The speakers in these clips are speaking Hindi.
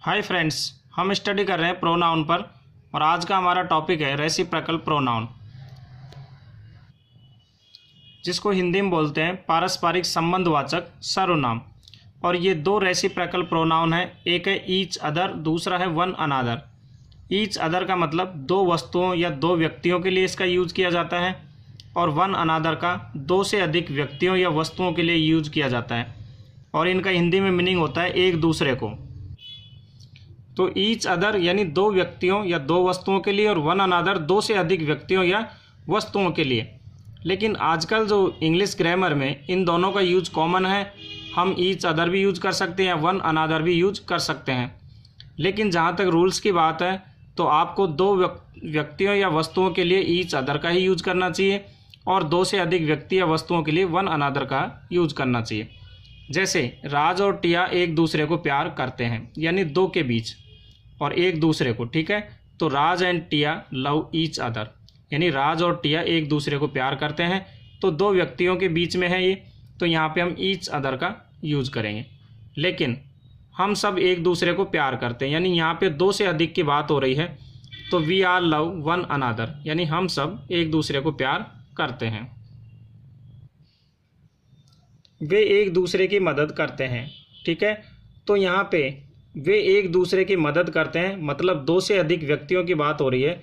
हाय फ्रेंड्स, हम स्टडी कर रहे हैं प्रोनाउन पर और आज का हमारा टॉपिक है रेसिप्रोकल प्रोनाउन, जिसको हिंदी में बोलते हैं पारस्परिक संबंधवाचक सर्वनाम। और ये दो रेसिप्रोकल प्रोनाउन है, एक है ईच अदर, दूसरा है वन अनादर। ईच अदर का मतलब दो वस्तुओं या दो व्यक्तियों के लिए इसका यूज किया जाता है, और वन अनादर का दो से अधिक व्यक्तियों या वस्तुओं के लिए यूज किया जाता है, और इनका हिंदी में मीनिंग होता है एक दूसरे को। तो ईच अदर यानी दो व्यक्तियों या दो वस्तुओं के लिए, और वन अनादर दो से अधिक व्यक्तियों या वस्तुओं के लिए। लेकिन आजकल जो इंग्लिश ग्रामर में इन दोनों का यूज कॉमन है, हम ईच अदर भी यूज कर सकते हैं, वन अनादर भी यूज कर सकते हैं। लेकिन जहाँ तक रूल्स की बात है तो आपको दो व्यक्तियों या वस्तुओं के लिए ईच अदर का ही यूज करना चाहिए, और दो से अधिक व्यक्ति या वस्तुओं के लिए वन अनादर का यूज करना चाहिए। जैसे राज और टिया एक दूसरे को प्यार करते हैं, यानी दो के बीच और एक दूसरे को, ठीक है। तो राज and Tiya love each other, यानी राज और टिया एक दूसरे को प्यार करते हैं, तो दो व्यक्तियों के बीच में है ये, तो यहाँ पे हम ईच अदर का यूज करेंगे। लेकिन हम सब एक दूसरे को प्यार करते हैं, यानी यहाँ पे दो से अधिक की बात हो रही है, तो we are love one another, यानी हम सब एक दूसरे को प्यार करते हैं। वे एक दूसरे की मदद करते हैं, ठीक है। तो यहाँ पे वे एक दूसरे की मदद करते हैं मतलब दो से अधिक व्यक्तियों की बात हो रही है,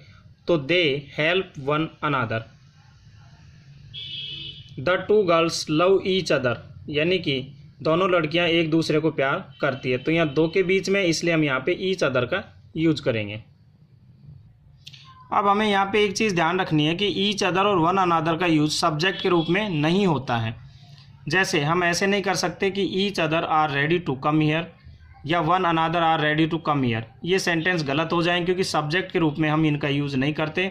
तो they help one another. The two girls love each other, यानी कि दोनों लड़कियां एक दूसरे को प्यार करती है, तो यहाँ दो के बीच में, इसलिए हम यहाँ पे ईच अदर का यूज करेंगे। अब हमें यहाँ पे एक चीज़ ध्यान रखनी है कि ईच अदर और वन अनादर का यूज सब्जेक्ट के रूप में नहीं होता है। जैसे हम ऐसे नहीं कर सकते कि each other are ready to come here या one another are ready to come here, ये सेंटेंस गलत हो जाएंगे क्योंकि सब्जेक्ट के रूप में हम इनका यूज़ नहीं करते।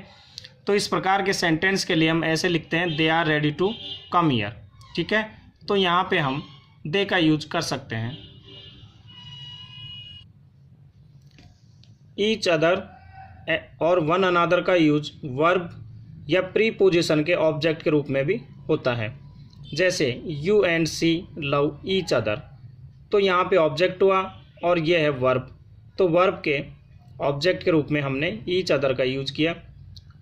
तो इस प्रकार के सेंटेंस के लिए हम ऐसे लिखते हैं they are ready to come here, ठीक है। तो यहाँ पे हम दे का यूज कर सकते हैं। ईच अदर और वन अनादर का यूज वर्ब या प्रीपोजिशन के ऑब्जेक्ट के रूप में भी होता है। जैसे you and see love each other, तो यहाँ पे ऑब्जेक्ट हुआ और ये है वर्ब, तो वर्ब के ऑब्जेक्ट के रूप में हमने ईच अदर का यूज किया।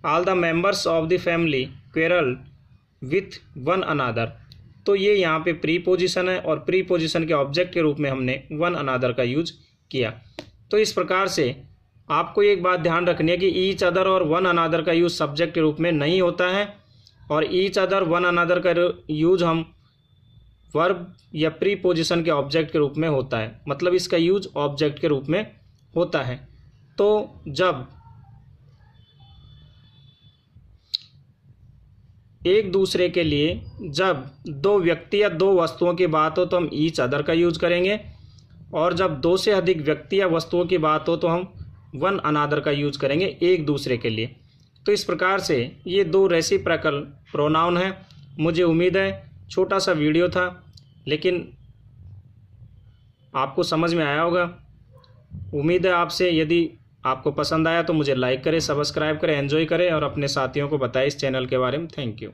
All the members of the family quarrel with one another, तो ये यहाँ पे प्रीपोजिशन है और प्रीपोजिशन के ऑब्जेक्ट के रूप में हमने वन अनादर का यूज किया। तो इस प्रकार से आपको एक बात ध्यान रखनी है कि ईच अदर और वन अनादर का यूज सब्जेक्ट के रूप में नहीं होता है, और ईच अदर वन अनादर का यूज हम वर्ब या प्रीपोजिशन के ऑब्जेक्ट के रूप में होता है, मतलब इसका यूज ऑब्जेक्ट के रूप में होता है। तो जब एक दूसरे के लिए जब दो व्यक्ति या दो वस्तुओं की बात हो तो हम ईच अदर का यूज करेंगे, और जब दो से अधिक व्यक्ति या वस्तुओं की बात हो तो हम वन अनादर का यूज करेंगे एक दूसरे के लिए। तो इस प्रकार से ये दो रेसिप्रोकल प्रोनाउन हैं। मुझे उम्मीद है छोटा सा वीडियो था, लेकिन आपको समझ में आया होगा। उम्मीद है आपसे, यदि आपको पसंद आया तो मुझे लाइक करें, सब्सक्राइब करें, एंजॉय करें और अपने साथियों को बताएं इस चैनल के बारे में। Thank you.